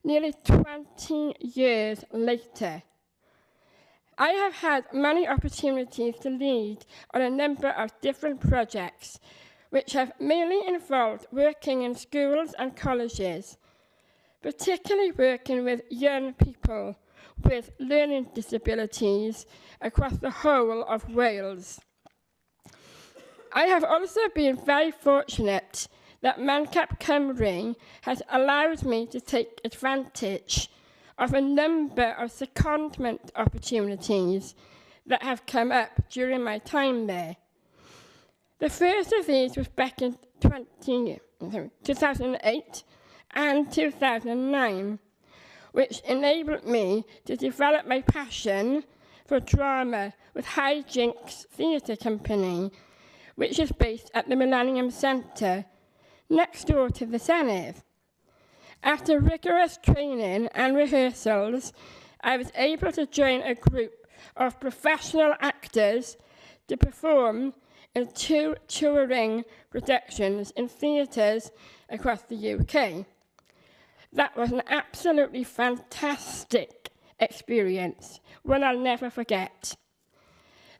nearly 20 years later. I have had many opportunities to lead on a number of different projects, which have mainly involved working in schools and colleges, particularly working with young people with learning disabilities across the whole of Wales. I have also been very fortunate that Cymru has allowed me to take advantage of a number of secondment opportunities that have come up during my time there. The first of these was back in 2008 and 2009, which enabled me to develop my passion for drama with High Jinks Theatre Company, which is based at the Millennium Centre, next door to the Senedd. After rigorous training and rehearsals, I was able to join a group of professional actors to perform in 2 touring productions in theatres across the UK. That was an absolutely fantastic experience, one I'll never forget.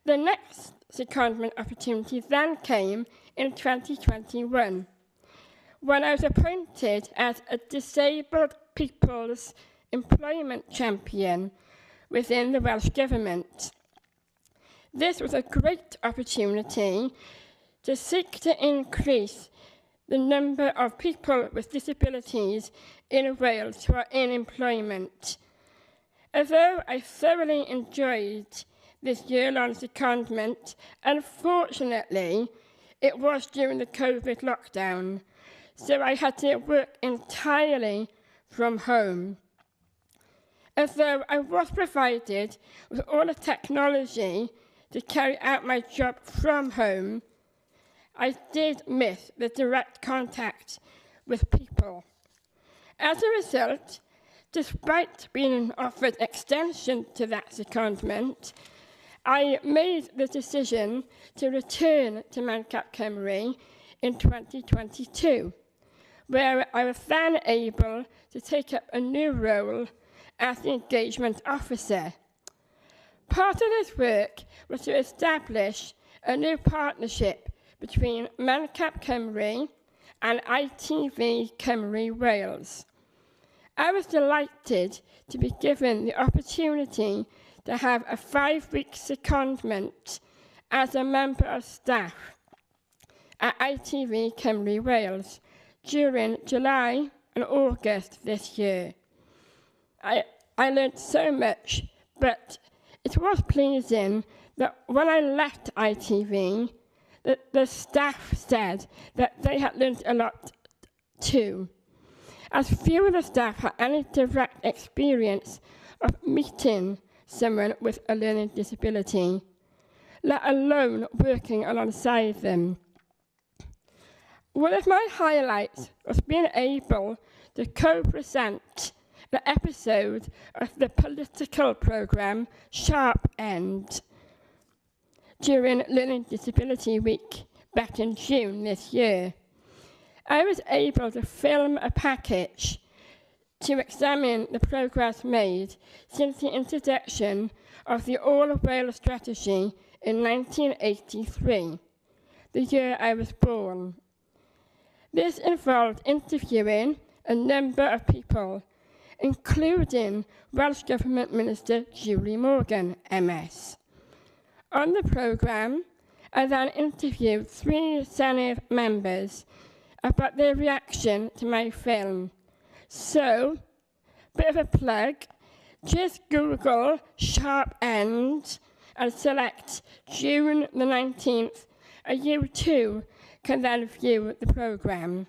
The next secondment opportunity then came in 2021, when I was appointed as a disabled people's employment champion within the Welsh Government. This was a great opportunity to seek to increase the number of people with disabilities in Wales who are in employment. Although I thoroughly enjoyed this year-long secondment, unfortunately, it was during the COVID lockdown, so I had to work entirely from home. Although I was provided with all the technology to carry out my job from home, I did miss the direct contact with people. As a result, despite being offered extension to that secondment, I made the decision to return to Cymru in 2022, where I was then able to take up a new role as the engagement officer. Part of this work was to establish a new partnership between Cymru and ITV Cymru Wales. I was delighted to be given the opportunity to have a 5-week secondment as a member of staff at ITV Cymru Wales during July and August this year. I learned so much, but it was pleasing that when I left ITV, that the staff said that they had learned a lot too, as few of the staff had any direct experience of meeting someone with a learning disability, let alone working alongside them. One of my highlights was being able to co-present the episode of the political programme Sharp End during Learning Disability Week back in June this year. I was able to film a package to examine the progress made since the introduction of the All-Wales strategy in 1983, the year I was born. This involved interviewing a number of people, including Welsh Government Minister Julie Morgan, MS. On the programme, I then interviewed 3 Senedd members about their reaction to my film. So, bit of a plug, just Google Sharp End and select June the 19th, and you too can then view the programme.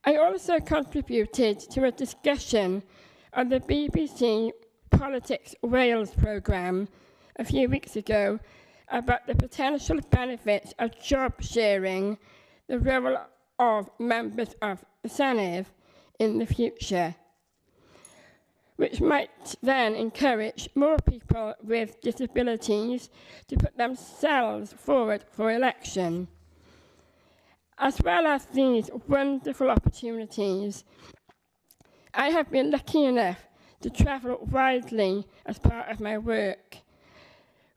I also contributed to a discussion on the BBC Politics Wales programme a few weeks ago about the potential benefits of job sharing, the role of members of the Senedd in the future, which might then encourage more people with disabilities to put themselves forward for election. As well as these wonderful opportunities, I have been lucky enough to travel widely as part of my work,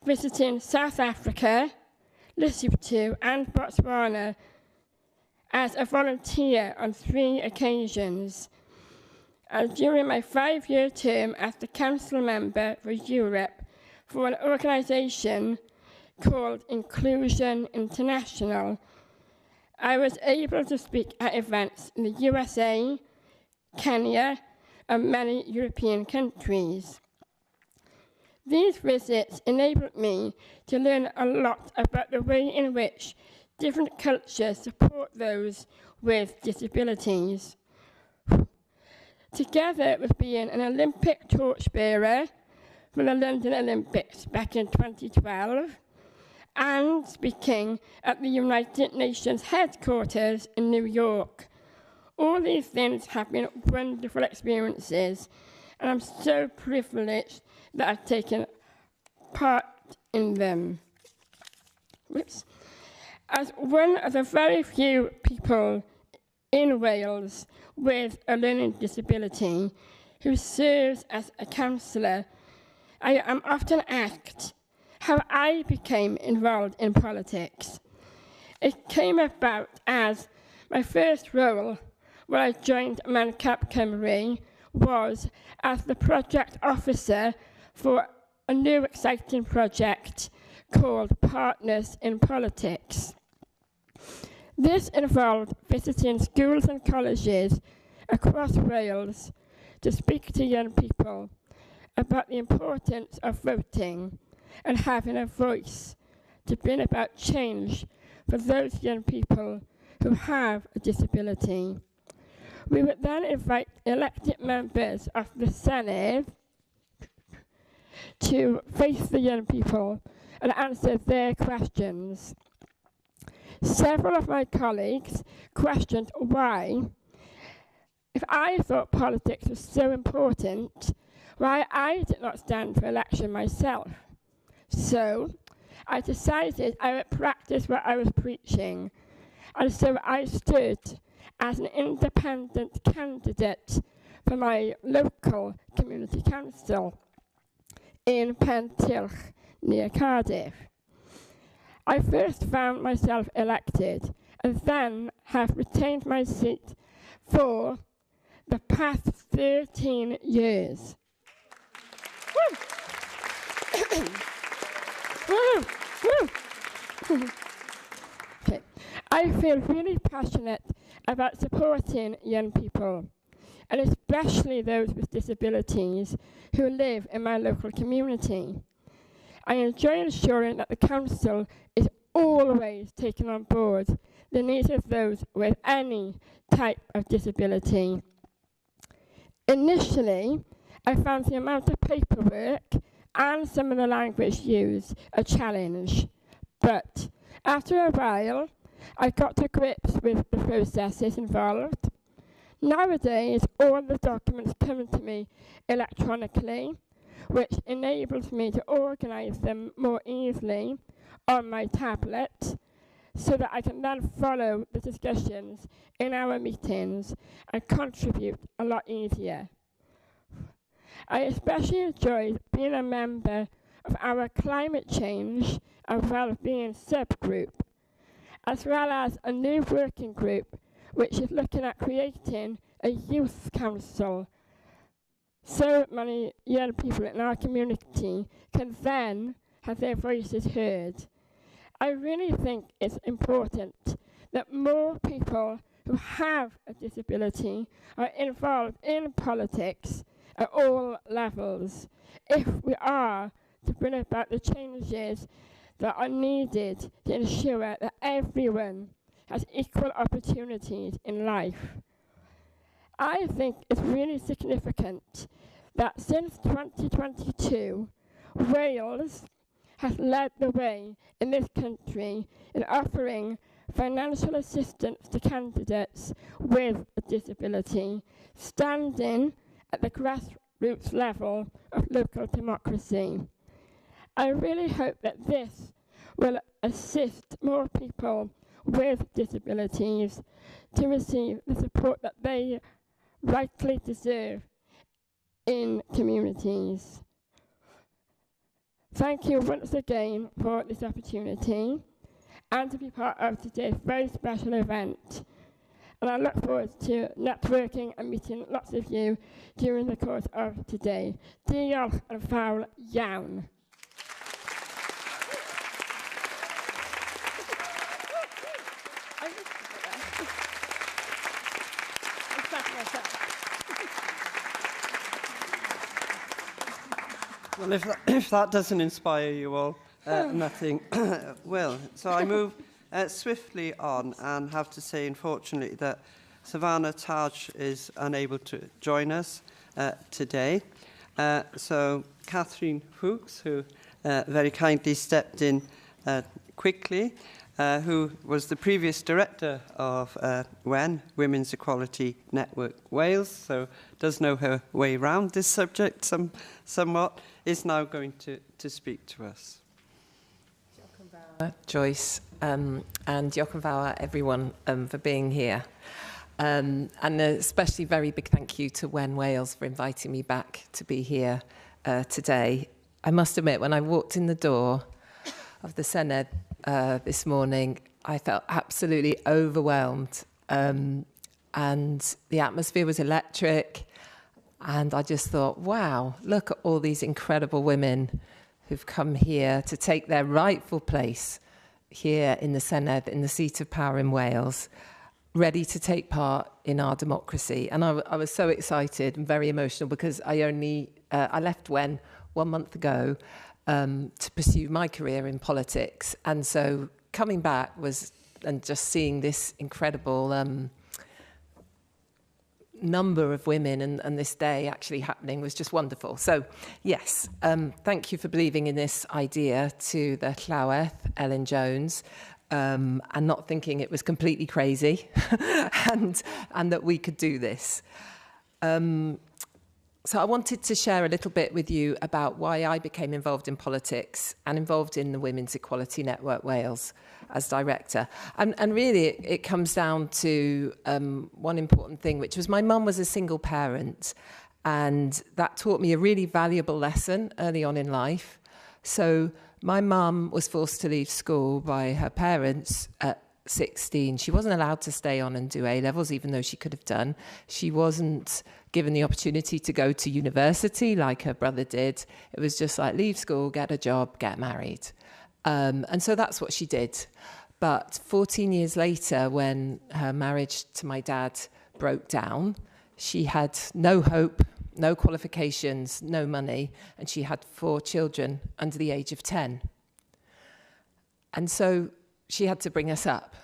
visiting South Africa, Lesotho and Botswana as a volunteer on 3 occasions. And during my 5-year term as the council member for Europe for an organisation called Inclusion International, I was able to speak at events in the USA, Kenya, and many European countries. These visits enabled me to learn a lot about the way in which different cultures support those with disabilities. Together with being an Olympic torchbearer for the London Olympics back in 2012, and speaking at the United Nations headquarters in New York. All these things have been wonderful experiences, and I'm so privileged that I've taken part in them. Whoops. As one of the very few people in Wales with a learning disability who serves as a counsellor, I am often asked how I became involved in politics. It came about as my first role when I joined Mae'r Cymru was as the project officer for a new exciting project called Partners in Politics. This involved visiting schools and colleges across Wales to speak to young people about the importance of voting and having a voice to bring about change for those young people who have a disability. We would then invite elected members of the Senedd to face the young people and answer their questions. Several of my colleagues questioned why, if I thought politics was so important, why I did not stand for election myself. So I decided I would practice what I was preaching, and so I stood as an independent candidate for my local community council in Pentilch near Cardiff. I first found myself elected and then have retained my seat for the past 13 years. Okay. I feel really passionate about supporting young people, and especially those with disabilities who live in my local community. I enjoy ensuring that the council is always taking on board the needs of those with any type of disability. Initially, I found the amount of paperwork and some of the language used a challenge, but after a while, I got to grips with the processes involved. Nowadays, all the documents come to me electronically, which enables me to organise them more easily on my tablet, so that I can then follow the discussions in our meetings and contribute a lot easier. I especially enjoyed being a member of our climate change and well-being subgroup, as well as a new working group which is looking at creating a youth council, so many young people in our community can then have their voices heard. I really think it's important that more people who have a disability are involved in politics at all levels, if we are to bring about the changes that are needed to ensure that everyone has equal opportunities in life. I think it's really significant that since 2022, Wales has led the way in this country in offering financial assistance to candidates with a disability, standing at the grassroots level of local democracy. I really hope that this will assist more people with disabilities to receive the support that they rightly deserve in communities. Thank you once again for this opportunity and to be part of today's very special event. And I look forward to networking and meeting lots of you during the course of today. Diolch yn fawr iawn. Well, if that doesn't inspire you all, nothing will. So I move swiftly on and have to say, unfortunately, that Savannah Taj is unable to join us today. So Catherine Fuchs, who very kindly stepped in quickly, who was the previous director of Women's Equality Network Wales, so does know her way around this subject somewhat, is now going to speak to us. Joyce, and diolch yn fawr everyone for being here. And especially very big thank you to Wen Wales for inviting me back to be here today. I must admit, when I walked in the door of the Senedd this morning, I felt absolutely overwhelmed. And the atmosphere was electric. And I just thought, wow, look at all these incredible women who've come here to take their rightful place here in the Senedd, in the seat of power in Wales, ready to take part in our democracy. And I was so excited and very emotional because I left Wen 1 month ago to pursue my career in politics. And so coming back and just seeing this incredible number of women and this day actually happening was just wonderful. So yes, thank you for believing in this idea to the Llywodraeth, Ellen Jones, and not thinking it was completely crazy and that we could do this. So I wanted to share a little bit with you about why I became involved in politics and involved in the Women's Equality Network Wales as director. And really it comes down to one important thing, which was my mum was a single parent, and that taught me a really valuable lesson early on in life. So my mum was forced to leave school by her parents at 16. She wasn't allowed to stay on and do A-levels, even though she could have done. She wasn't given the opportunity to go to university like her brother did. It was just like, leave school, get a job, get married. And so that's what she did. But 14 years later, when her marriage to my dad broke down, she had no hope, no qualifications, no money, and she had 4 children under the age of 10. And so she had to bring us up.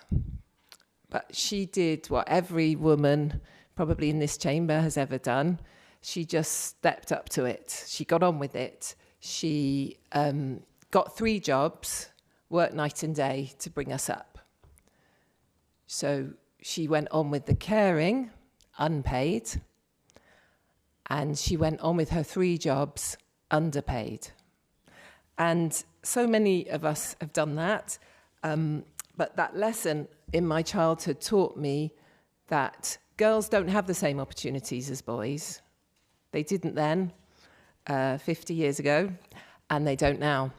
But she did what every woman probably in this chamber has ever done. She just stepped up to it. She got on with it. She got 3 jobs, worked night and day to bring us up. So she went on with the caring, unpaid, and she went on with her 3 jobs, underpaid. And so many of us have done that. But that lesson in my childhood taught me that girls don't have the same opportunities as boys. They didn't then, 50 years ago, and they don't now.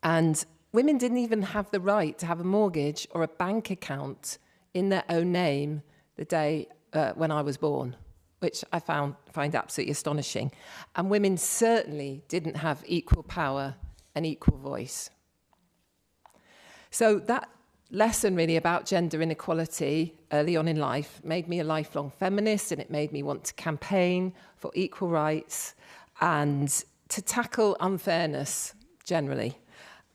And women didn't even have the right to have a mortgage or a bank account in their own name the day when I was born, which I find absolutely astonishing. And women certainly didn't have equal power and equal voice. So that lesson really about gender inequality early on in life made me a lifelong feminist, and it made me want to campaign for equal rights and to tackle unfairness generally.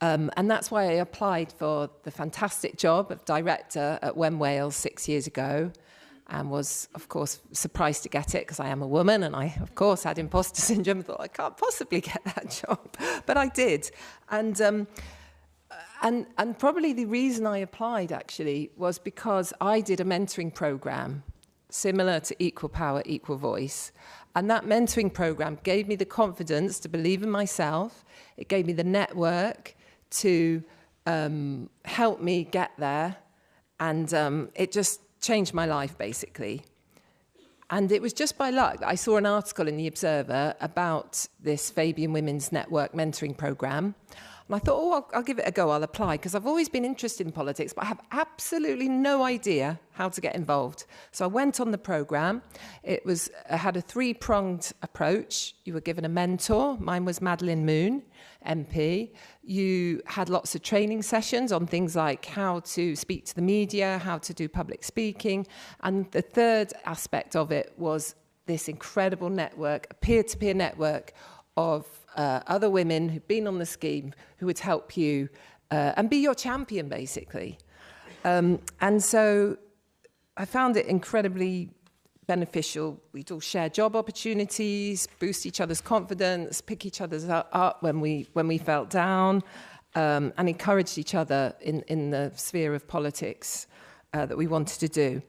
And that's why I applied for the fantastic job of director at Wen Wales 6 years ago, and was, of course, surprised to get it because I am a woman, and I, of course, had imposter syndrome. Thought I can't possibly get that job, but I did. And probably the reason I applied, actually, was because I did a mentoring program similar to Equal Power, Equal Voice. And that mentoring program gave me the confidence to believe in myself. It gave me the network to help me get there. And it just changed my life, basically. And it was just by luck that I saw an article in The Observer about this Fabian Women's Network mentoring programme. And I thought, oh, I'll give it a go, I'll apply, because I've always been interested in politics, but I have absolutely no idea how to get involved. So I went on the programme. It had a three-pronged approach. You were given a mentor. Mine was Madeleine Moon, MP. You had lots of training sessions on things like how to speak to the media, how to do public speaking. And the third aspect of it was this incredible network, a peer-to-peer network of other women who've been on the scheme who would help you and be your champion, basically. And so I found it incredibly beneficial. We'd all share job opportunities, boost each other's confidence, pick each other's up when we felt down, and encouraged each other in the sphere of politics that we wanted to do.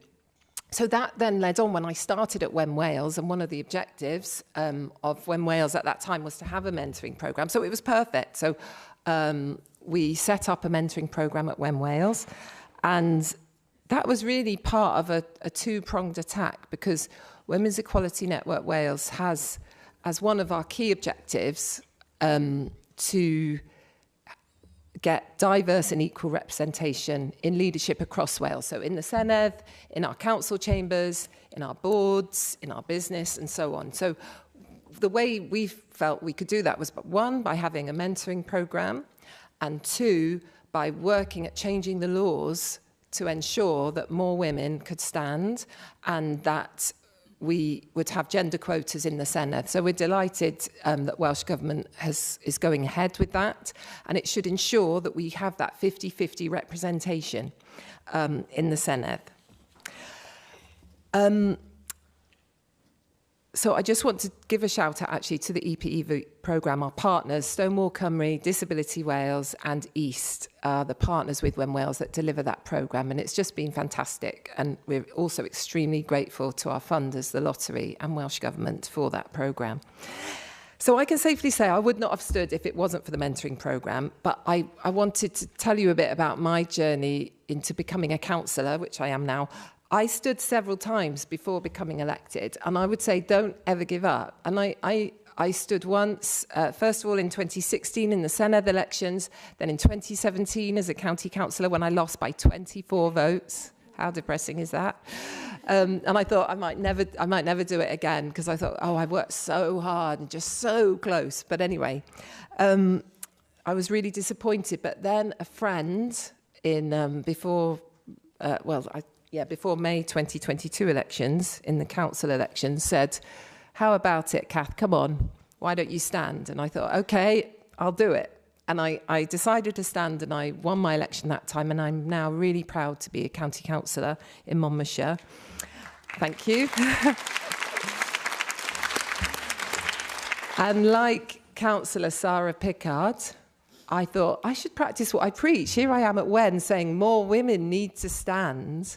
So that then led on when I started at Wen Wales, and one of the objectives of Wen Wales at that time was to have a mentoring programme. So it was perfect. So we set up a mentoring programme at Wen Wales, and that was really part of a two-pronged attack, because Women's Equality Network Wales has, as one of our key objectives, to get diverse and equal representation in leadership across Wales. So in the Senedd, in our council chambers, in our boards, in our business, and so on. So the way we felt we could do that was, one, by having a mentoring programme, and two, by working at changing the laws to ensure that more women could stand and that we would have gender quotas in the Senedd. So we're delighted that Welsh Government is going ahead with that, and it should ensure that we have that 50-50 representation in the Senedd. So I just want to give a shout out actually to the EPE programme. Our partners, Stonewall Cymru, Disability Wales and East, are the partners with Wen Wales that deliver that programme, and it's just been fantastic. And we're also extremely grateful to our funders, the Lottery and Welsh Government, for that programme. So I can safely say I would not have stood if it wasn't for the mentoring programme, but I wanted to tell you a bit about my journey into becoming a councillor, which I am now. I stood several times before becoming elected, and I would say don't ever give up. And I stood once, first of all in 2016 in the Senedd elections, then in 2017 as a county councillor when I lost by 24 votes. How depressing is that? And I thought I might never do it again, because I thought, oh, I worked so hard and just so close. But anyway, I was really disappointed. But then a friend before May 2022 elections, in the council elections, said, how about it, Kath, come on, why don't you stand? And I thought, okay, I'll do it. And I decided to stand, and I won my election that time, and I'm now really proud to be a county councillor in Monmouthshire. Thank you. And like Councillor Sarah Pickard, I thought I should practice what I preach. Here I am at Wen saying more women need to stand.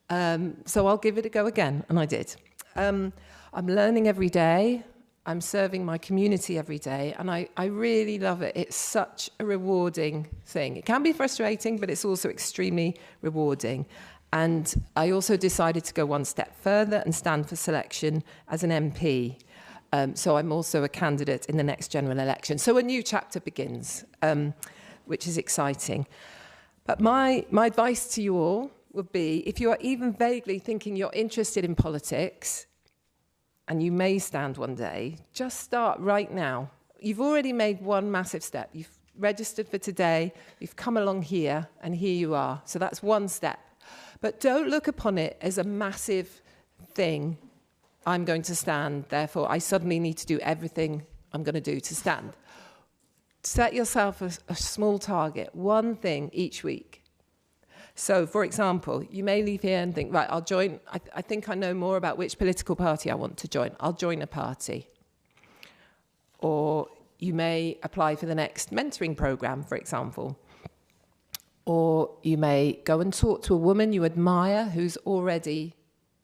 So I'll give it a go again, and I did. I'm learning every day. I'm serving my community every day, and I really love it. It's such a rewarding thing. It can be frustrating, but it's also extremely rewarding. And I also decided to go one step further and stand for selection as an MP. So I'm also a candidate in the next general election. So a new chapter begins, which is exciting. But my advice to you all would be, if you are even vaguely thinking you're interested in politics, and you may stand one day, just start right now. You've already made one massive step. You've registered for today, you've come along here, and here you are. So that's one step. But don't look upon it as a massive thing. I'm going to stand, therefore I suddenly need to do everything I'm going to do to stand. Set yourself a small target, one thing each week. So, for example, you may leave here and think, right, I'll join. I think I know more about which political party I want to join. I'll join a party. Or you may apply for the next mentoring programme, for example. Or you may go and talk to a woman you admire who's already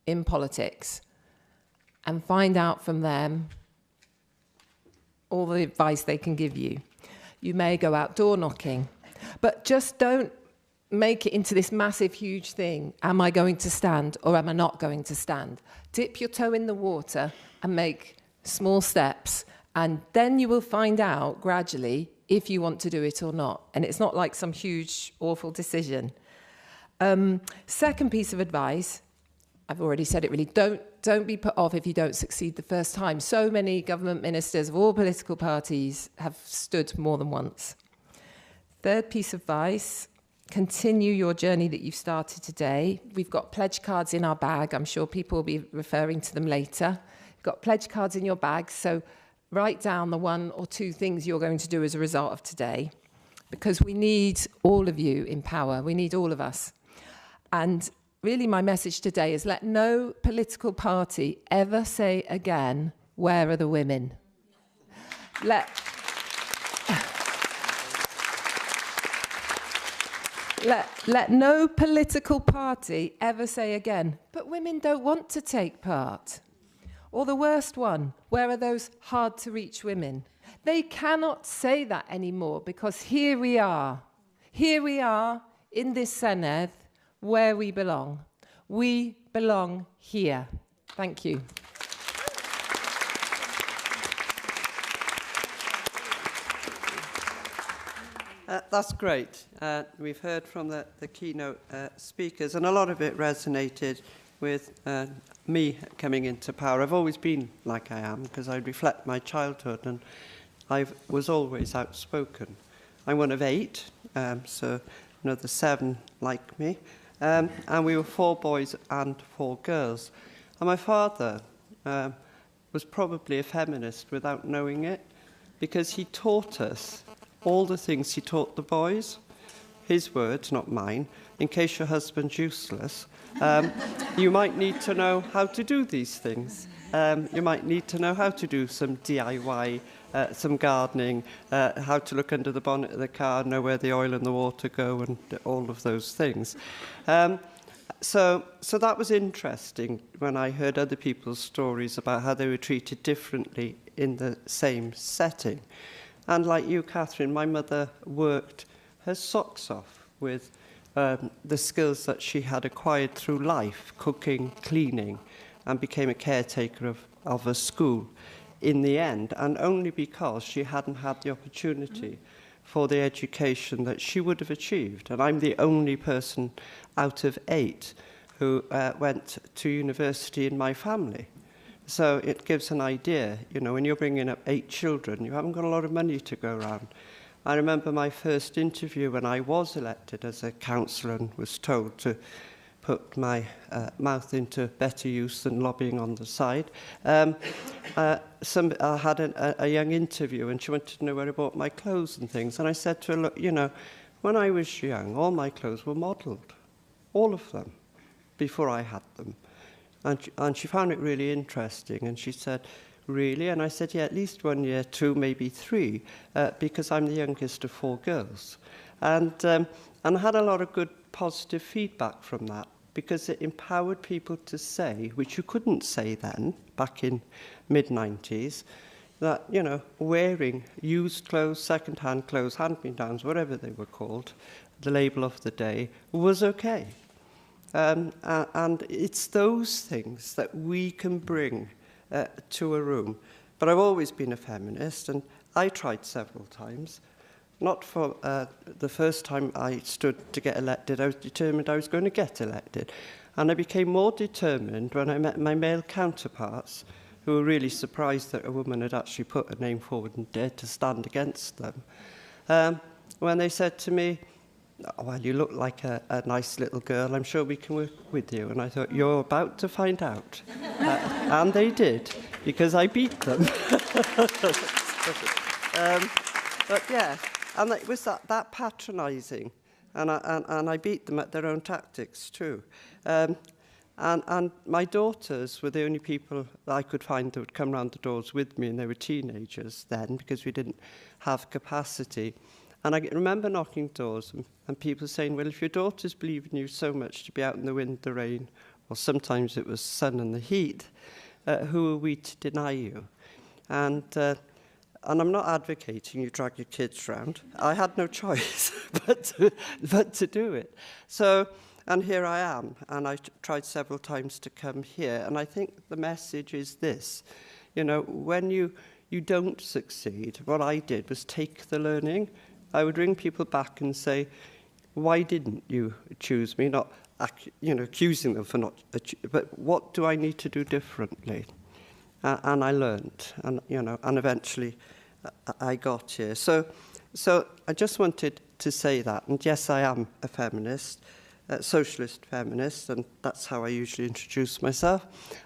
in politics and find out from them all the advice they can give you. You may go out door knocking. But just don't make it into this massive, huge thing. Am I going to stand or am I not going to stand? Dip your toe in the water and make small steps, and then you will find out gradually if you want to do it or not. And it's not like some huge, awful decision. Second piece of advice, I've already said it really, don't be put off if you don't succeed the first time. So many government ministers of all political parties have stood more than once. Third piece of advice, continue your journey that you've started today. We've got pledge cards in our bag. I'm sure people will be referring to them later. You've got pledge cards in your bag, so write down the 1 or 2 things you're going to do as a result of today, because we need all of you in power. We need all of us. And really my message today is let no political party ever say again, where are the women? Let no political party ever say again, but women don't want to take part. Or the worst one, where are those hard-to-reach women? They cannot say that anymore, because here we are in this Senedd where we belong. We belong here. Thank you. That's great. We've heard from the keynote speakers, and a lot of it resonated with me coming into power. I've always been like I am, because I reflect my childhood, and I was always outspoken. I'm one of 8, so another 7 like me, and we were 4 boys and 4 girls. And my father was probably a feminist without knowing it, because he taught us all the things he taught the boys. His words, not mine. In case your husband's useless, you might need to know how to do these things. You might need to know how to do some DIY, some gardening, how to look under the bonnet of the car, know where the oil and the water go, and all of those things. So that was interesting when I heard other people's stories about how they were treated differently in the same setting. And like you, Catherine, my mother worked her socks off with the skills that she had acquired through life, cooking, cleaning, and became a caretaker of a school in the end, and only because she hadn't had the opportunity for the education that she would have achieved. And I'm the only person out of 8 who went to university in my family. So it gives an idea, you know, when you're bringing up 8 children, you haven't got a lot of money to go around. I remember my first interview when I was elected as a councillor and was told to put my mouth into better use than lobbying on the side. I had a young interview, and she wanted to know where I bought my clothes and things. And I said to her, look, you know, when I was young, all my clothes were modelled, all of them, before I had them. And she found it really interesting, and she said, really? And I said, yeah, at least 1 year, 2, maybe 3, because I'm the youngest of 4 girls. And I had a lot of good positive feedback from that, because it empowered people to say, which you couldn't say then, back in mid-90s, that, you know, wearing used clothes, second-hand clothes, hand-me-downs, whatever they were called, the label of the day, was okay. And it's those things that we can bring to a room. But I've always been a feminist, and I tried several times. Not for the first time I stood to get elected. I was determined I was going to get elected. And I became more determined when I met my male counterparts, who were really surprised that a woman had actually put a name forward and dared to stand against them. When they said to me, oh, well, you look like a nice little girl, I'm sure we can work with you. And I thought, you're about to find out. And they did, because I beat them. But yeah, and it was that patronising. And I beat them at their own tactics too. And my daughters were the only people that I could find that would come round the doors with me, and they were teenagers then, because we didn't have capacity. And I remember knocking doors and people saying, well, if your daughters believe in you so much to be out in the wind, the rain, or sometimes it was sun and the heat, who are we to deny you? And and I'm not advocating you drag your kids round. I had no choice but to do it. So, and here I am, and I tried several times to come here, and I think the message is this. You know, when you don't succeed, what I did was take the learning. I would ring people back and say, why didn't you choose me? Not, accusing them for not, but what do I need to do differently? And I learned, and and eventually I got here. So I just wanted to say that. And yes, I am a feminist, a socialist feminist, and that's how I usually introduce myself.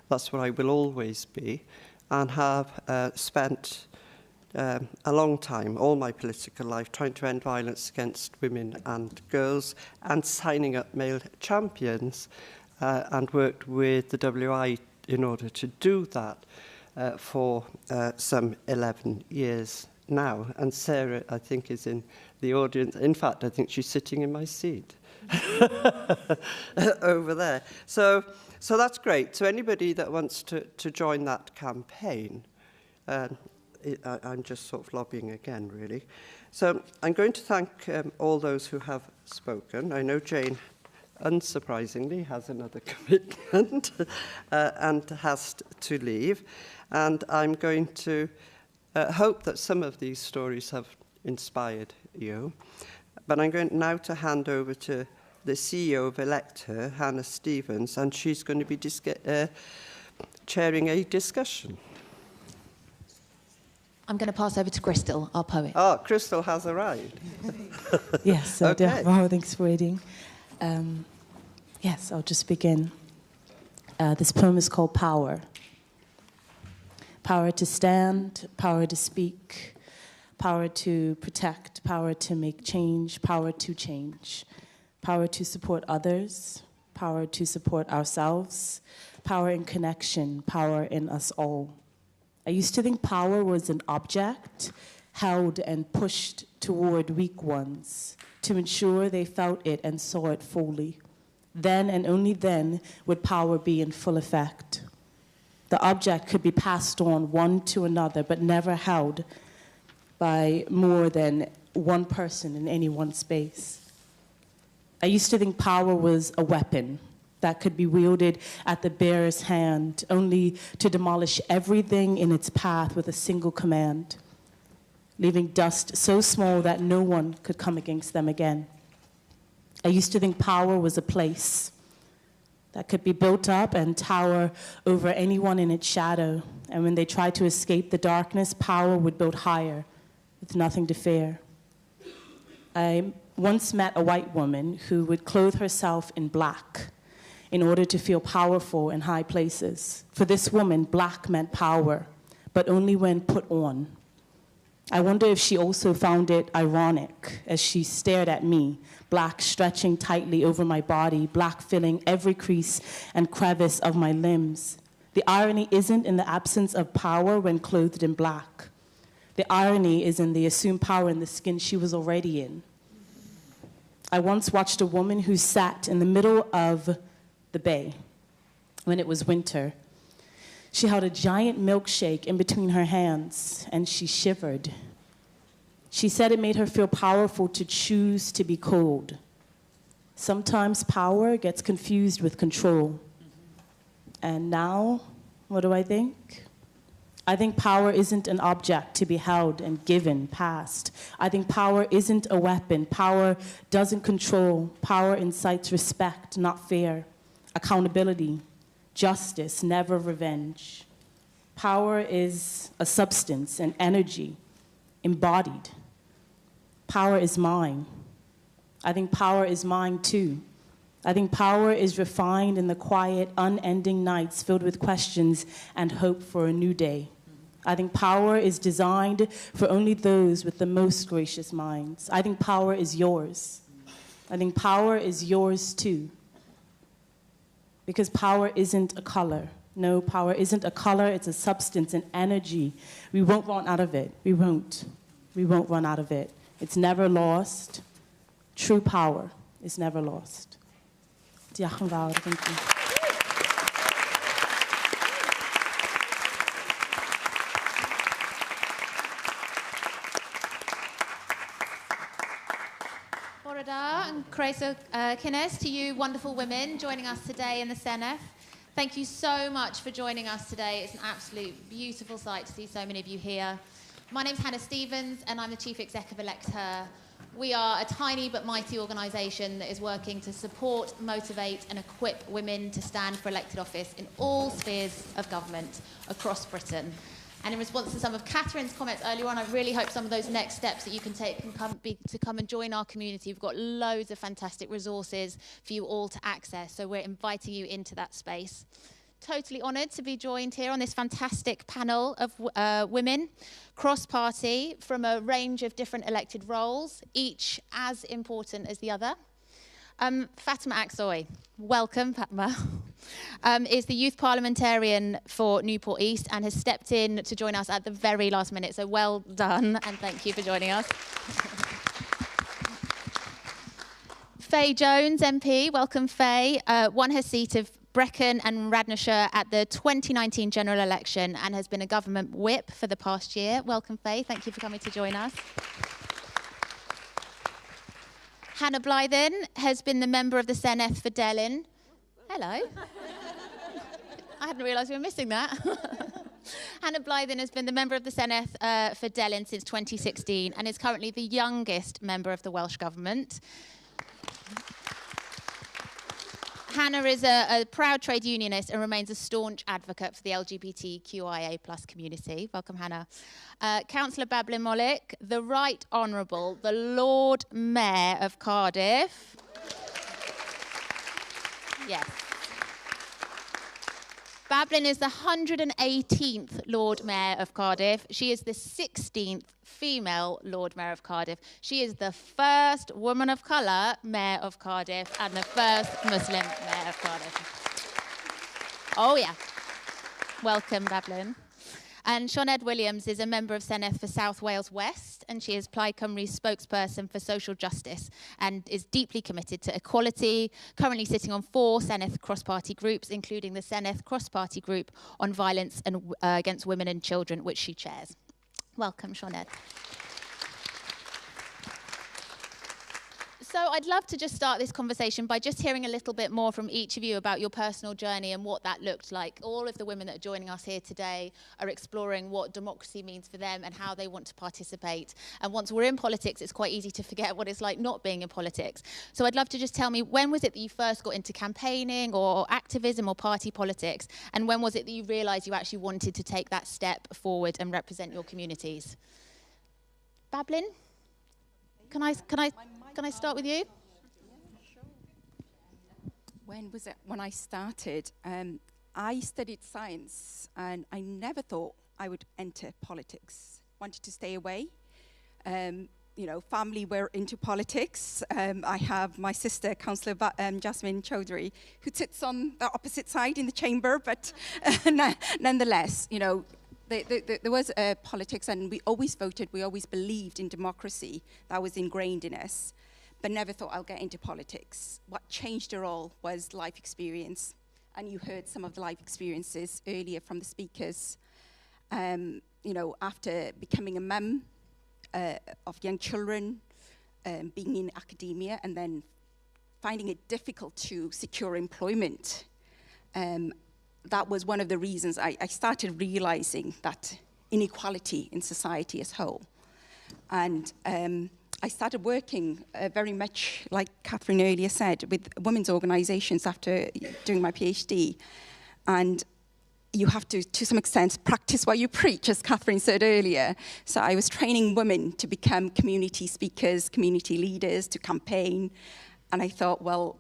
That's what I will always be, and have spent a long time, all my political life, trying to end violence against women and girls, and signing up male champions, and worked with the WI in order to do that for some 11 years now. And Sarah, I think, is in the audience. In fact, I think she's sitting in my seat over there. So that's great. So anybody that wants to join that campaign, I'm just sort of lobbying again, really. So I'm going to thank all those who have spoken. I know Jane, unsurprisingly, has another commitment and has to leave. And I'm going to hope that some of these stories have inspired you. But I'm going now to hand over to the CEO of Elect Her, Hannah Stevens, and she's going to be chairing a discussion. I'm going to pass over to Crystal, our poet. Oh, Crystal has arrived. Yes, Okay. Wow, thanks for waiting. Yes, I'll just begin. This poem is called Power. Power to stand, power to speak, power to protect, power to make change, power to support others, power to support ourselves, power in connection, power in us all. I used to think power was an object held and pushed toward weak ones to ensure they felt it and saw it fully. Then and only then would power be in full effect. The object could be passed on one to another, but never held by more than one person in any one space. I used to think power was a weapon that could be wielded at the bearer's hand, only to demolish everything in its path with a single command, leaving dust so small that no one could come against them again. I used to think power was a place that could be built up and tower over anyone in its shadow, and when they tried to escape the darkness, power would build higher with nothing to fear. I once met a white woman who would clothe herself in black in order to feel powerful in high places. For this woman, black meant power, but only when put on. I wonder if she also found it ironic as she stared at me, black stretching tightly over my body, black filling every crease and crevice of my limbs. The irony isn't in the absence of power when clothed in black. The irony is in the assumed power in the skin she was already in. I once watched a woman who sat in the middle of the bay when it was winter. She held a giant milkshake in between her hands, and she shivered. She said it made her feel powerful to choose to be cold. Sometimes power gets confused with control. And now, what do I think? I think power isn't an object to be held and given, passed. I think power isn't a weapon. Power doesn't control. Power incites respect, not fear. Accountability, justice, never revenge. Power is a substance, an energy, embodied. Power is mine. I think power is mine too. I think power is refined in the quiet, unending nights filled with questions and hope for a new day. I think power is designed for only those with the most gracious minds. I think power is yours. I think power is yours too. Because power isn't a color. No, power isn't a color, it's a substance, an energy. We won't run out of it. We won't. We won't run out of it. It's never lost. True power is never lost. Diolch yn fawr. Thank you. and croeso cynnes to you wonderful women joining us today in the Senedd. Thank you so much for joining us today. It's an absolute beautiful sight to see so many of you here. My name's Hannah Stevens and I'm the Chief Executive-elect here. We are a tiny but mighty organisation that is working to support, motivate and equip women to stand for elected office in all spheres of government across Britain. And in response to some of Catherine's comments earlier on, I really hope some of those next steps that you can take can come and join our community. We've got loads of fantastic resources for you all to access, so we're inviting you into that space. Totally honoured to be joined here on this fantastic panel of women, cross-party, from a range of different elected roles, each as important as the other. Fatima Aksoy, welcome Fatma, is the youth parliamentarian for Newport East and has stepped in to join us at the very last minute, so well done and thank you for joining us. Faye Jones, MP, welcome Faye, won her seat of Brecon and Radnorshire at the 2019 general election and has been a government whip for the past year. Welcome Faye, thank you for coming to join us. Hannah Blythen has been the member of the Senedd for Delyn. Hello. I hadn't realised we were missing that. Hannah Blythen has been the member of the Senedd for Delyn since 2016 and is currently the youngest member of the Welsh Government. Hannah is a proud trade unionist and remains a staunch advocate for the LGBTQIA+ community. Welcome, Hannah. Councillor Bablin Mollick, the Right Honourable, the Lord Mayor of Cardiff. Yes. Bablin is the 118th Lord Mayor of Cardiff. She is the 16th female Lord Mayor of Cardiff. She is the first woman of colour Mayor of Cardiff and the first Muslim Mayor of Cardiff. Oh yeah. Welcome, Bablin. And Senedd Williams is a member of Senedd for South Wales West, and she is Plaid Cymru's spokesperson for social justice and is deeply committed to equality, currently sitting on 4 Senedd cross-party groups, including the Senedd cross-party group on violence and, against women and children, which she chairs. Welcome, Senedd. So I'd love to just start this conversation by just hearing a little bit more from each of you about your personal journey and what that looked like. All of the women that are joining us here today are exploring what democracy means for them and how they want to participate. And once we're in politics, it's quite easy to forget what it's like not being in politics. So I'd love to just tell me, when was it that you first got into campaigning or activism or party politics? And when was it that you realised you actually wanted to take that step forward and represent your communities? Bablin, can I start with you? When was it? When I started, I studied science and I never thought I would enter politics. Wanted to stay away. You know, family were into politics. I have my sister, Councillor Jasmine Chowdhury, who sits on the opposite side in the chamber, but nonetheless, you know, there was politics, and we always voted, we always believed in democracy. That was ingrained in us, but never thought I'll get into politics. What changed it all was life experience, and you heard some of the life experiences earlier from the speakers. You know, after becoming a mum of young children, being in academia, and then finding it difficult to secure employment, that was one of the reasons I started realizing that inequality in society as a whole. And I started working very much, like Catherine earlier said, with women's organisations after doing my PhD. And you have to some extent, practice what you preach, as Catherine said earlier. So I was training women to become community speakers, community leaders, to campaign. And I thought, well,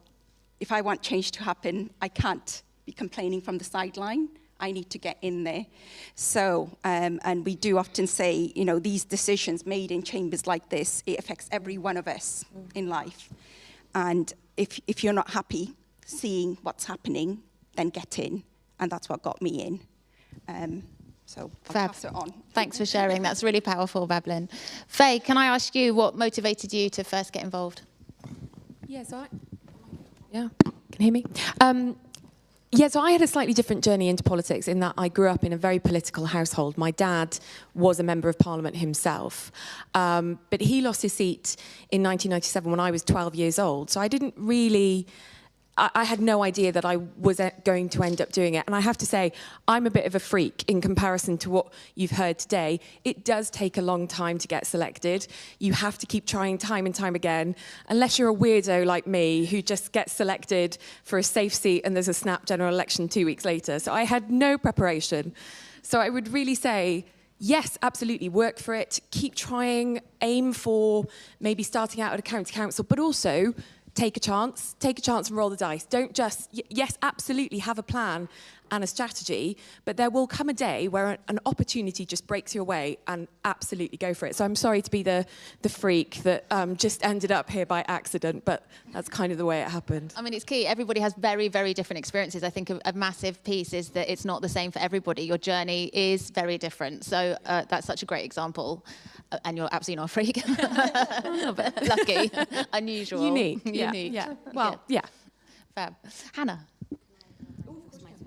if I want change to happen, I can't be complaining from the sideline. I need to get in there. So, and we do often say, you know, these decisions made in chambers like this, it affects every one of us in life. And if you're not happy seeing what's happening, then get in. And that's what got me in. So I'll pass it on. Thanks for sharing. That's really powerful, Bablin. Faye, can I ask you what motivated you to first get involved? Yeah, so can you hear me? Yeah, so I had a slightly different journey into politics in that I grew up in a very political household. My dad was a member of Parliament himself, but he lost his seat in 1997 when I was 12 years old. So I didn't really... I had no idea that I was going to end up doing it. And I have to say, I'm a bit of a freak in comparison to what you've heard today. It does take a long time to get selected. You have to keep trying time and time again, unless you're a weirdo like me who just gets selected for a safe seat and there's a snap general election 2 weeks later. So I had no preparation. So I would really say, yes, absolutely, work for it, keep trying, aim for maybe starting out at a county council, but also take a chance and roll the dice. Don't just, yes, absolutely have a plan and a strategy, but there will come a day where an opportunity just breaks your way and absolutely go for it. So I'm sorry to be the freak that just ended up here by accident, but that's kind of the way it happened. I mean, it's key. Everybody has very, very different experiences. I think a massive piece is that it's not the same for everybody. Your journey is very different. So that's such a great example. And you're absolutely not a freak. But lucky, unusual. Unique. Unique. Yeah. Well, yeah. Fab. Hannah.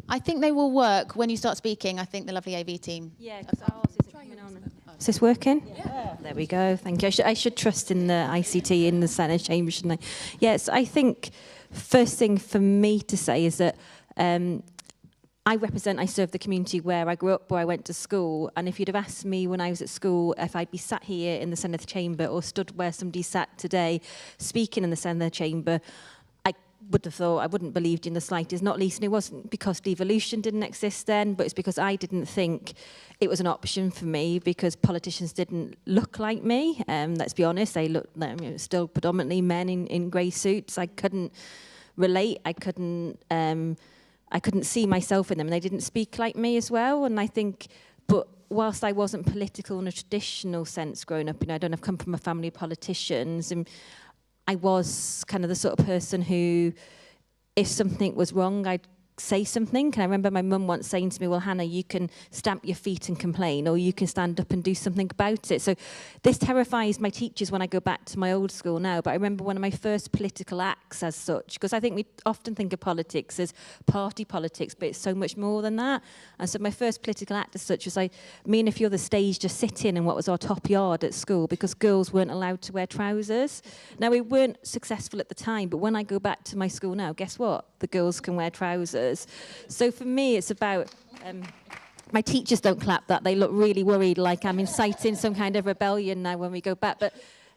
I think they will work when you start speaking. I think the lovely AV team. Yeah, because ours isn't coming on. Is this working? Yeah. There we go. Thank you. I should trust in the ICT in the Senedd Chamber, shouldn't I? Yes, I think first thing for me to say is that I serve the community where I grew up, where I went to school, and if you'd have asked me when I was at school if I'd be sat here in the Senedd Chamber or stood where somebody sat today speaking in the Senedd Chamber, I wouldn't believed in the slightest, not least, and it wasn't because devolution didn't exist then, but it's because I didn't think it was an option for me because politicians didn't look like me. Let's be honest, they looked still predominantly men in grey suits. I couldn't relate, I couldn't see myself in them, and they didn't speak like me as well. And I think, but whilst I wasn't political in a traditional sense growing up, I've come from a family of politicians, and I was kind of the sort of person who, if something was wrong, I'd say something. And I remember my mum once saying to me, well, Hannah, you can stamp your feet and complain, or you can stand up and do something about it. So this terrifies my teachers when I go back to my old school now. But I remember one of my first political acts as such, because I think we often think of politics as party politics, but it's so much more than that. And so my first political act as such was me and a few other stage just sitting in what was our top yard at school because girls weren't allowed to wear trousers. Now, we weren't successful at the time, but when I go back to my school now, guess what? The girls can wear trousers. So for me, it's about... my teachers don't clap that. They look really worried, like I'm inciting some kind of rebellion now when we go back. But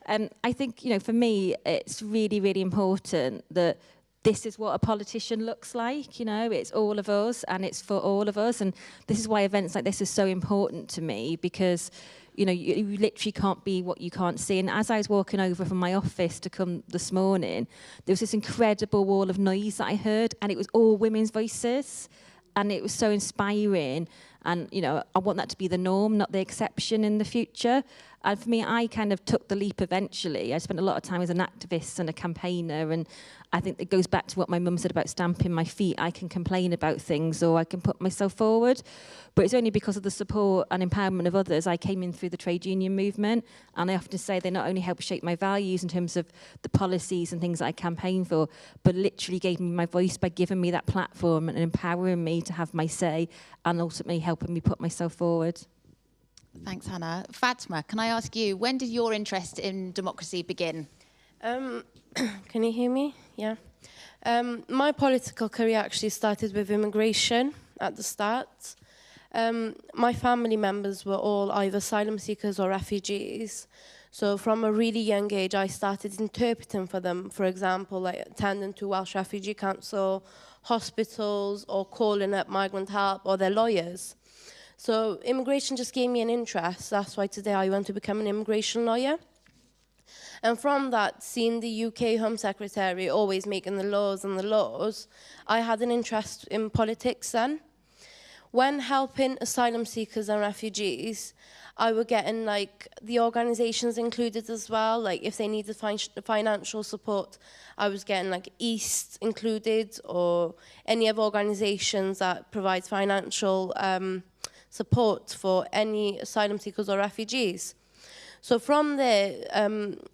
I think, for me, it's really, really important that this is what a politician looks like. It's all of us and it's for all of us. And this is why events like this are so important to me because... you literally can't be what you can't see. And as I was walking over from my office to come this morning, there was this incredible wall of noise that I heard, and it was all women's voices, and it was so inspiring. And, I want that to be the norm, not the exception in the future. And for me, I kind of took the leap eventually. I spent a lot of time as an activist and a campaigner, and I think it goes back to what my mum said about stamping my feet. I can complain about things or I can put myself forward, but it's only because of the support and empowerment of others. I came in through the trade union movement, and I often say they not only helped shape my values in terms of the policies and things that I campaign for, but literally gave me my voice by giving me that platform and empowering me to have my say and ultimately helping me put myself forward. Thanks, Hannah. Fatma, can I ask you, when did your interest in democracy begin? Can you hear me? Yeah. My political career actually started with immigration at the start. My family members were all either asylum seekers or refugees. So from a really young age, I started interpreting for them, for example, like attending to Welsh Refugee Council, hospitals, or calling up migrant help or their lawyers. So immigration just gave me an interest. That's why today I want to become an immigration lawyer. And from that, seeing the UK Home Secretary always making the laws, I had an interest in politics then. When helping asylum seekers and refugees, I was getting the organisations included as well. Like if they needed financial support, I was getting East included, or any other organisations that provides financial support for any asylum seekers or refugees. So from there,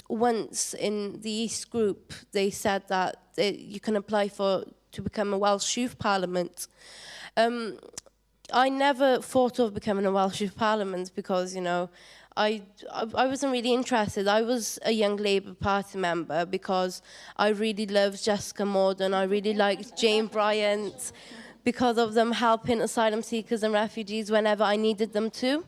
once in the East group, they said that you can apply for to become a Welsh Youth Parliament. I never thought of becoming a Welsh Youth Parliament because, you know, I wasn't really interested. I was a young Labour Party member because I really loved Jessica Morden. I really liked Jane Bryant because of them helping asylum seekers and refugees whenever I needed them to.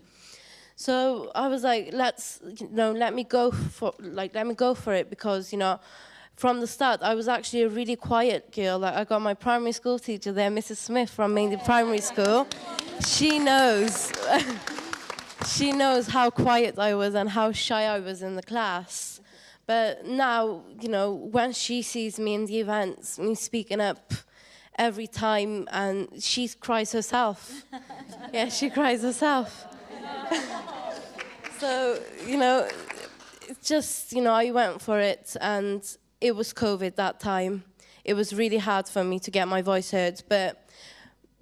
So I was like, let me go for it because, you know, from the start, I was actually a really quiet girl. Like, I got my primary school teacher there, Mrs. Smith from Mainly Primary School. She knows. She knows how quiet I was and how shy I was in the class. But now, you know, when she sees me in the events, me speaking up every time, and she cries herself. Yeah, she cries herself. So, you know, it's just, you know, I went for it, and it was COVID that time. It was really hard for me to get my voice heard, but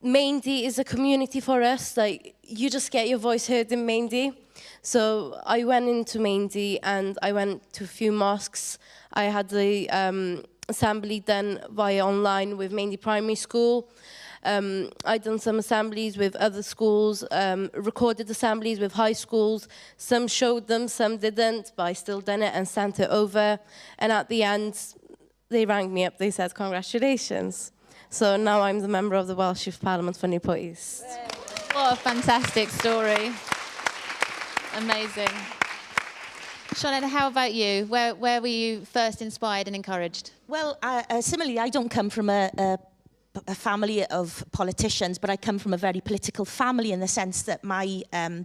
Maindy is a community for us. Like, you just get your voice heard in Maindy. So I went into Maindy and I went to a few mosques. I had the assembly done via online with Maindy Primary School. I'd done some assemblies with other schools, recorded assemblies with high schools. Some showed them, some didn't, but I still done it and sent it over. And at the end, they rang me up. They said, congratulations. So now I'm the member of the Welsh Youth Parliament for Newport East. What a fantastic story. Amazing. Sinead, how about you? Where were you first inspired and encouraged? Well, similarly, I don't come from a family of politicians, but I come from a very political family in the sense that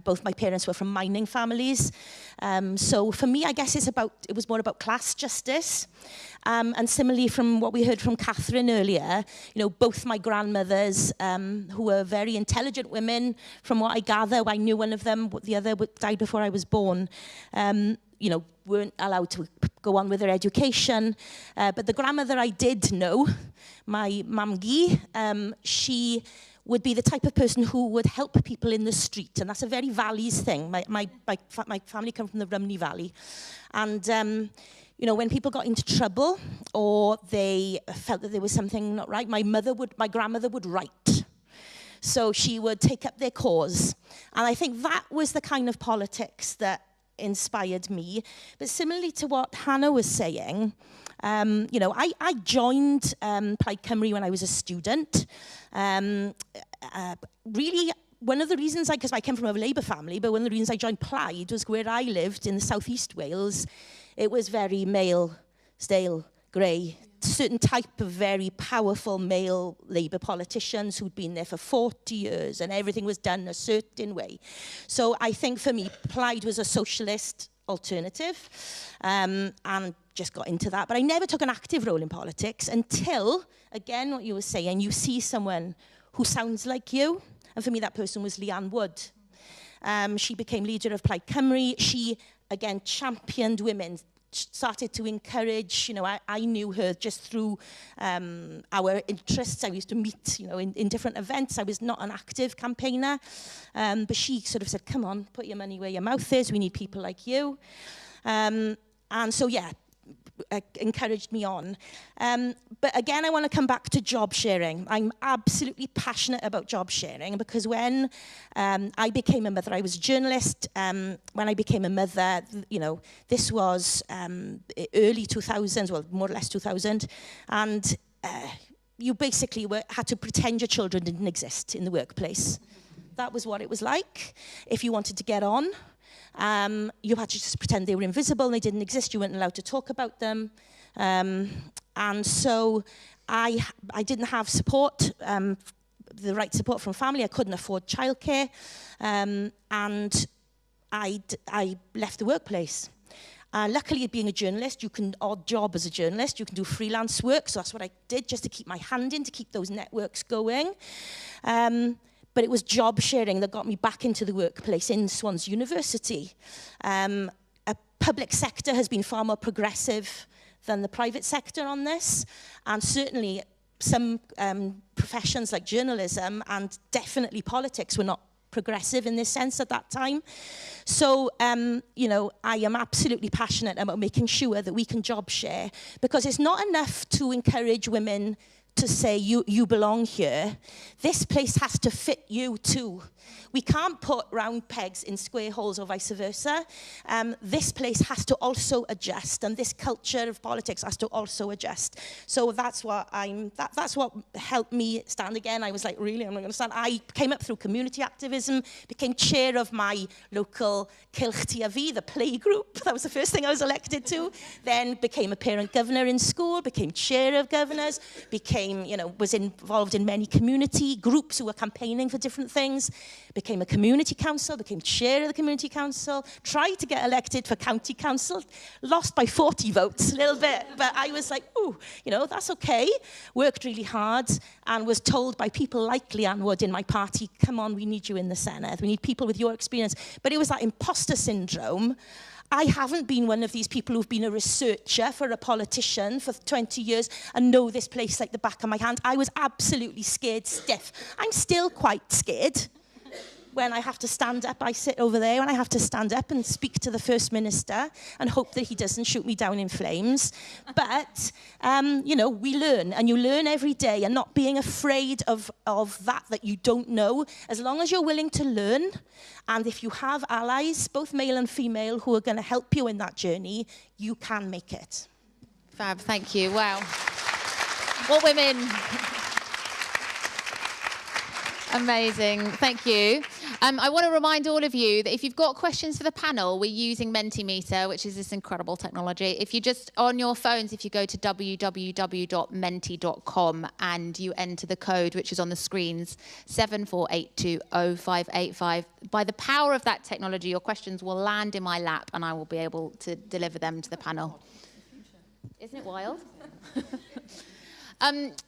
both my parents were from mining families. So for me, I guess it was more about class justice. And similarly, from what we heard from Catherine earlier, you know, both my grandmothers, who were very intelligent women, from what I gather, I knew one of them, the other died before I was born, you know, weren't allowed to go on with their education. But the grandmother I did know, my mamgi, she would be the type of person who would help people in the street. And that's a very valleys thing. My family come from the Rhymney Valley. And, you know, when people got into trouble or they felt that there was something not right, my grandmother would write. So she would take up their cause. And I think that was the kind of politics that inspired me. But similarly to what Hannah was saying, you know, I joined Plaid Cymru when I was a student. Really, one of the reasons, because I came from a Labour family, but one of the reasons I joined Plaid was where I lived in the southeast Wales. It was very male, stale, grey, certain type of very powerful male Labour politicians who'd been there for 40 years and everything was done a certain way. So I think for me, Plaid was a socialist alternative and just got into that. But I never took an active role in politics until, again, what you were saying, you see someone who sounds like you. And for me, that person was Leanne Wood. She became leader of Plaid Cymru. She, again, championed women, started to encourage, you know, I knew her just through our interests. I used to meet, you know, in different events. I was not an active campaigner, but she sort of said, come on, put your money where your mouth is. We need people like you. And so, yeah, encouraged me on. But again, I want to come back to job sharing. I'm absolutely passionate about job sharing because when I became a mother, I was a journalist. When I became a mother, you know, this was early 2000s, well, more or less 2000. And you basically had to pretend your children didn't exist in the workplace. That was what it was like. If you wanted to get on, you had to just pretend they were invisible and they didn't exist. You weren't allowed to talk about them. And so I didn't have support, the right support from family. I couldn't afford childcare. And I left the workplace. Luckily, being a journalist, you can odd job as a journalist. You can do freelance work. So that's what I did just to keep my hand in, to keep those networks going. But it was job sharing that got me back into the workplace in Swansea University. A public sector has been far more progressive than the private sector on this. And certainly some professions like journalism and definitely politics were not progressive in this sense at that time. So, you know, I am absolutely passionate about making sure that we can job share because it's not enough to encourage women to say you belong here. This place has to fit you too. We can't put round pegs in square holes or vice versa. This place has to also adjust, and this culture of politics has to also adjust. So that's what that's what helped me stand again. I was like, really, I'm not going to stand. I came up through community activism, became chair of my local Cylch TAV, the play group. That was the first thing I was elected to. Then became a parent governor in school, became chair of governors, became, was involved in many community groups who were campaigning for different things. Became a community council, became chair of the community council, tried to get elected for county council, lost by 40 votes, a little bit, but I was like, ooh, that's okay. Worked really hard and was told by people like Leanne Wood in my party, come on, we need you in the Senedd, we need people with your experience. But it was that imposter syndrome. I haven't been one of these people who've been a researcher for a politician for 20 years and know this place like the back of my hand. I was absolutely scared stiff. I'm still quite scared. When I have to stand up, I sit over there, when I have to stand up and speak to the First Minister and hope that he doesn't shoot me down in flames. But, we learn, and you learn every day, and not being afraid of that you don't know. As long as you're willing to learn, and if you have allies, both male and female, who are going to help you in that journey, you can make it. Fab, thank you. Wow. What women... Amazing, thank you. I want to remind all of you that if you've got questions for the panel, we're using Mentimeter, which is this incredible technology. If you just, on your phones, if you go to www.menti.com and you enter the code, which is on the screens, 74820585, by the power of that technology, your questions will land in my lap and I will be able to deliver them to the panel. Isn't it wild?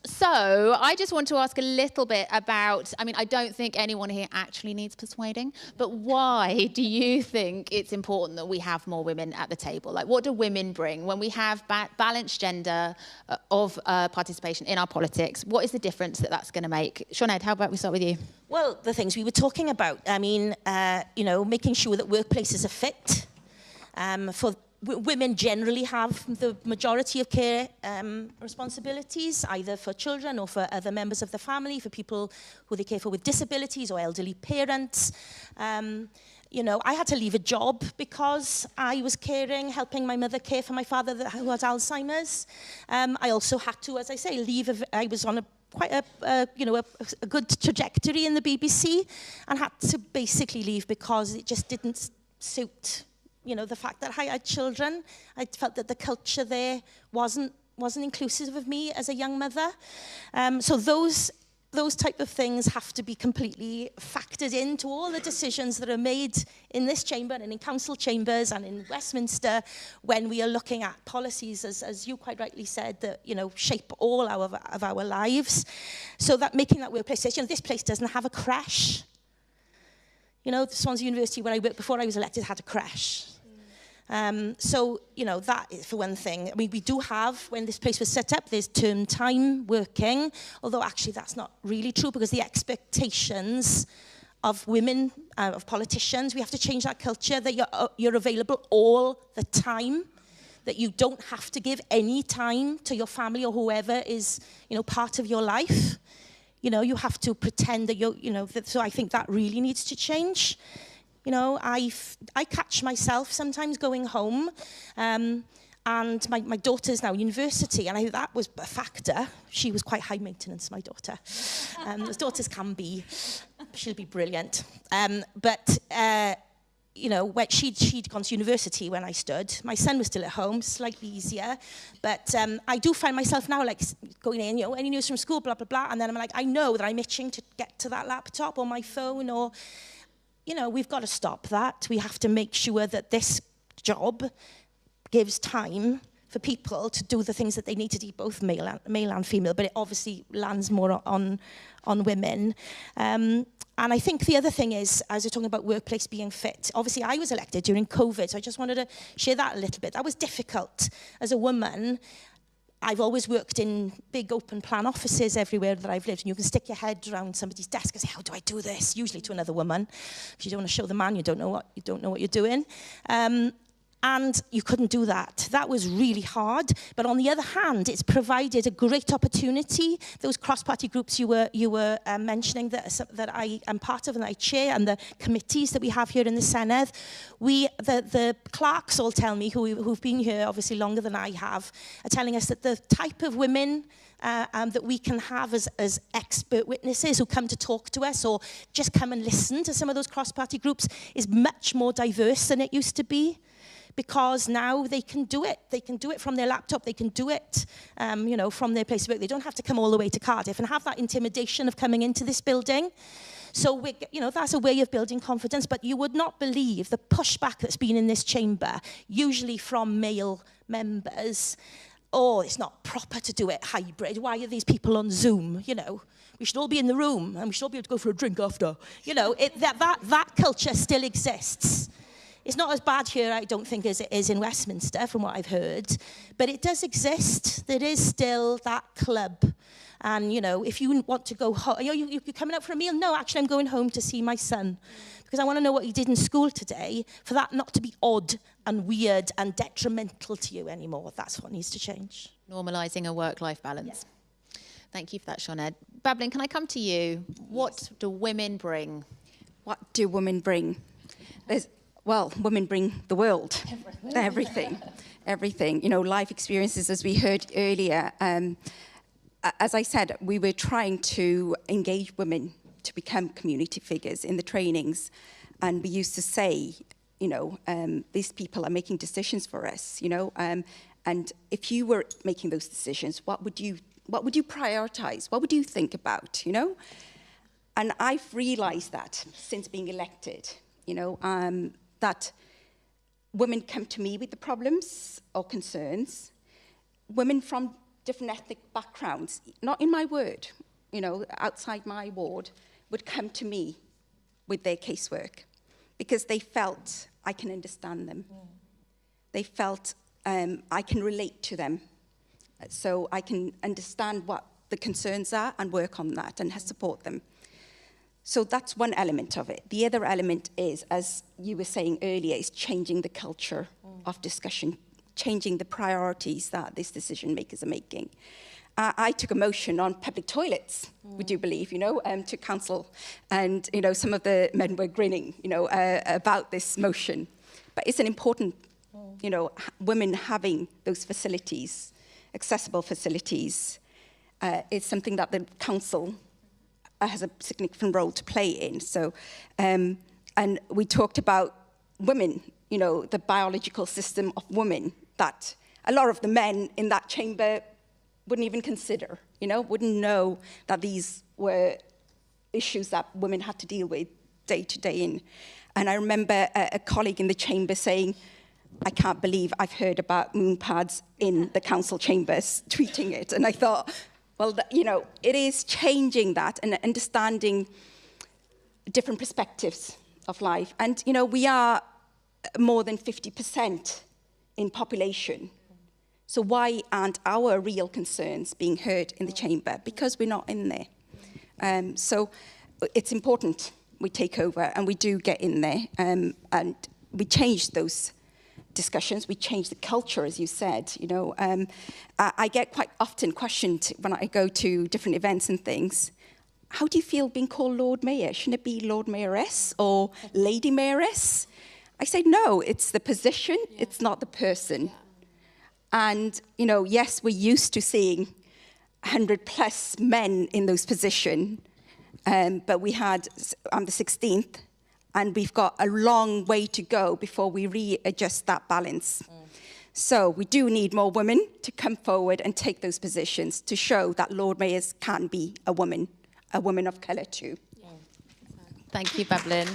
So I just want to ask a little bit about, I don't think anyone here actually needs persuading, but why do you think it's important that we have more women at the table? Like, what do women bring when we have balanced gender of participation in our politics? What is the difference that that's going to make? Senedd, how about we start with you? Well, the things we were talking about, making sure that workplaces are fit for women generally have the majority of care responsibilities, either for children or for other members of the family, for people who they care for with disabilities or elderly parents. I had to leave a job because I was helping my mother care for my father who had Alzheimer's. I also had to, as I say, leave. I was on quite a good trajectory in the BBC and had to basically leave because it just didn't suit the fact that I had children. I felt that the culture there wasn't inclusive of me as a young mother. So those type of things have to be completely factored into all the decisions that are made in this chamber and in council chambers and in Westminster when we are looking at policies, as you quite rightly said, that shape all of our lives. So that making that workplace, this place doesn't have a creche. The Swansea University, where I worked before I was elected, had a creche. That is for one thing. We do have, when this place was set up, there's term time working, although actually that's not really true because the expectations of women, of politicians, we have to change that culture that you're available all the time, that you don't have to give any time to your family or whoever is, part of your life. You have to pretend that so I think that really needs to change. I catch myself sometimes going home, and my daughter's now university, and that was a factor. She was quite high maintenance, my daughter. As daughters can be. She'll be brilliant. When she'd gone to university when I stood. My son was still at home, slightly easier. But I do find myself now like going in, any news from school, blah, blah, blah. And then I'm like, I know that I'm itching to get to that laptop or my phone or, we've got to stop that. We have to make sure that this job gives time for people to do the things that they need to do, both male and female. But it obviously lands more on women. And I think the other thing is, as we're talking about workplace being fit, obviously I was elected during COVID, so I just wanted to share that a little bit. That was difficult. As a woman, I've always worked in big open plan offices everywhere that I've lived, and you can stick your head around somebody's desk and say, how do I do this? Usually to another woman. If you don't want to show the man, you don't know what you're doing. And you couldn't do that. That was really hard. But on the other hand, it's provided a great opportunity. Those cross-party groups you were mentioning that I am part of and I chair, and the committees that we have here in the Senedd, the clerks all tell me, who've been here obviously longer than I have, are telling us that the type of women that we can have as expert witnesses who come to talk to us or just come and listen to some of those cross-party groups is much more diverse than it used to be. Because now they can do it. They can do it from their laptop. They can do it, you know, from their place of work. They don't have to come all the way to Cardiff and have that intimidation of coming into this building. So, you know, that's a way of building confidence. But you would not believe the pushback that's been in this chamber, usually from male members. Oh, it's not proper to do it hybrid. Why are these people on Zoom? You know, we should all be in the room and we should all be able to go for a drink after. You know, that culture still exists. It's not as bad here, I don't think, as it is in Westminster, from what I've heard. But it does exist. There is still that club. And, you know, if you want to go home, you're coming out for a meal? No, actually, I'm going home to see my son. Because I want to know what he did in school today, for that not to be odd and weird and detrimental to you anymore. That's what needs to change. Normalising a work-life balance. Yeah. Thank you for that, Senedd. Babylon, can I come to you? What do women bring? What do women bring? Well, women bring the world, everything. You know, life experiences, as we heard earlier. As I said, we were trying to engage women to become community figures in the trainings. And we used to say, you know, these people are making decisions for us, you know. And if you were making those decisions, what would you prioritise? What would you think about, you know? And I've realised that since being elected, you know, that women come to me with the problems or concerns. Women from different ethnic backgrounds, not in my ward, you know, outside my ward, would come to me with their casework because they felt I can understand them. Mm. They felt I can relate to them. So I can understand what the concerns are and work on that and support them. So that's one element of it. The other element is, as you were saying earlier, is changing the culture of discussion, changing the priorities that these decision makers are making. I took a motion on public toilets, would you believe, you know, to council. And, you know, some of the men were grinning, you know, about this motion. But it's an important, you know, women having those facilities, accessible facilities, is something that the council has a significant role to play in. So, and we talked about women, you know, the biological system of women that a lot of the men in that chamber wouldn't even consider, you know, wouldn't know that these were issues that women had to deal with day to day in. And I remember a colleague in the chamber saying, I can't believe I've heard about moon pads in the council chambers, tweeting it. And I thought, well, you know, it is changing that and understanding different perspectives of life. And, you know, we are more than 50% in population. So why aren't our real concerns being heard in the chamber? Because we're not in there. So it's important we take over and we do get in there and we change those discussions, we change the culture, as you said. You know, I get quite often questioned when I go to different events and things, how do you feel being called Lord Mayor? Shouldn't it be Lord Mayoress or Lady Mayoress? I say, no, it's the position, it's not the person. Yeah. And, you know, yes, we're used to seeing 100+ men in those positions, but I'm the 16th, and we've got a long way to go before we readjust that balance. So we do need more women to come forward and take those positions to show that Lord Mayors can be a woman of colour too. Yeah. Thank you, Babylon.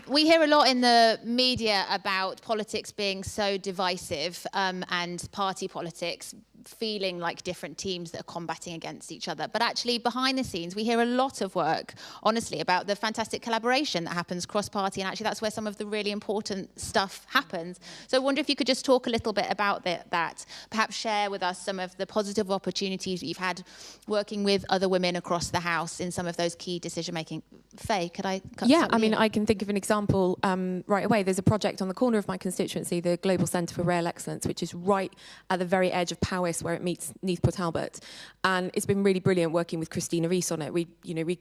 We hear a lot in the media about politics being so divisive and party politics. feeling like different teams that are combating against each other. But actually, behind the scenes, we hear a lot of work, honestly, about the fantastic collaboration that happens cross-party, and actually that's where some of the really important stuff happens. So I wonder if you could just talk a little bit about that, perhaps share with us some of the positive opportunities that you've had working with other women across the House in some of those key decision-making. Faye, could I cut Yeah, I mean, I can think of an example right away. There's a project on the corner of my constituency, the Global Centre for Rail Excellence, which is right at the very edge of Powys, where it meets Neath Port Talbot. And it's been really brilliant working with Christina Rees on it. We've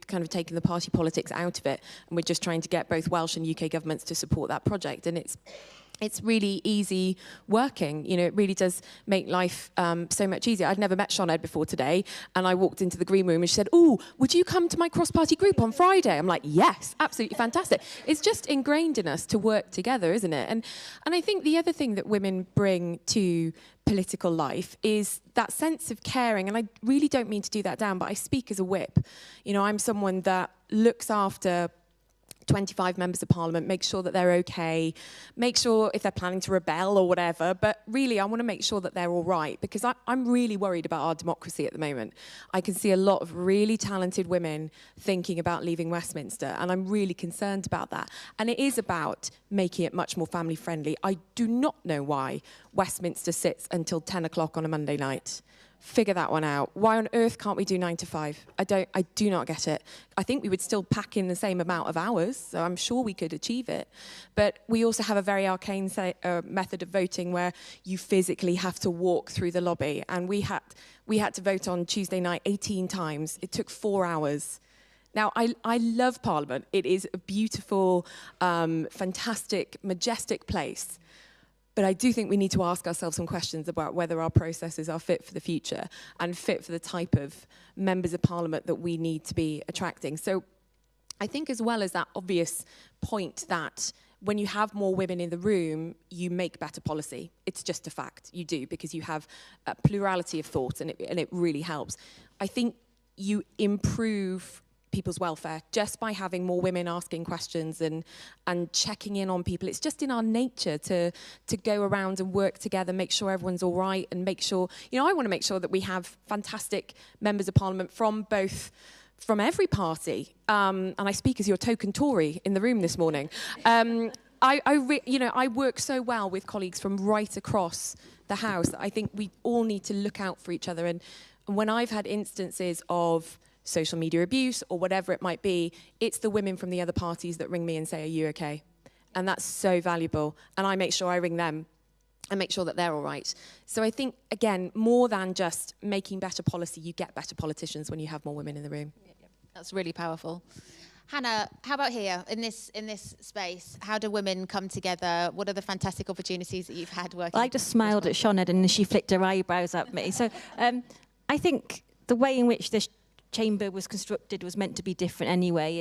kind of taken the party politics out of it, and we're just trying to get both Welsh and UK governments to support that project. And it's really easy working. It really does make life so much easier. I'd never met Senedd before today, and I walked into the green room and she said, "Oh, would you come to my cross-party group on Friday?" I'm like, yes, absolutely fantastic. It's just ingrained in us to work together, isn't it? And I think the other thing that women bring to political life is that sense of caring, and I really don't mean to do that down, but I speak as a whip. I'm someone that looks after 25 members of Parliament, make sure that they're okay, make sure if they're planning to rebel or whatever, but really I want to make sure that they're all right, because I'm really worried about our democracy at the moment. I can see a lot of really talented women thinking about leaving Westminster, and I'm really concerned about that. And it is about making it much more family friendly. I do not know why Westminster sits until 10 o'clock on a Monday night. Figure that one out. Why on earth can't we do 9 to 5? I do not get it. I think we would still pack in the same amount of hours, so I'm sure we could achieve it. But we also have a very arcane method of voting where you physically have to walk through the lobby. And we had to vote on Tuesday night 18 times. It took 4 hours. Now, I love Parliament. It is a beautiful, fantastic, majestic place. But I do think we need to ask ourselves some questions about whether our processes are fit for the future and fit for the type of members of Parliament that we need to be attracting. So I think, as well as that obvious point that when you have more women in the room, you make better policy. It's just a fact. You do, because you have a plurality of thought, and it really helps. I think you improve people's welfare just by having more women asking questions and checking in on people. It's just in our nature to go around and work together, make sure everyone's all right, and make sure, I want to make sure that we have fantastic members of Parliament from every party. And I speak as your token Tory in the room this morning. I work so well with colleagues from right across the House that I think we all need to look out for each other. And when I've had instances of social media abuse or whatever it might be, it's the women from the other parties that ring me and say, "Are you okay?" And that's so valuable. And I make sure I ring them and make sure that they're all right. So I think, again, more than just making better policy, you get better politicians when you have more women in the room. That's really powerful. Hannah, how about here in this space? How do women come together? What are the fantastic opportunities that you've had working? Well, I just smiled at Senedd and she flicked her eyebrows at me. So I think the way in which this chamber was constructed was meant to be different anyway.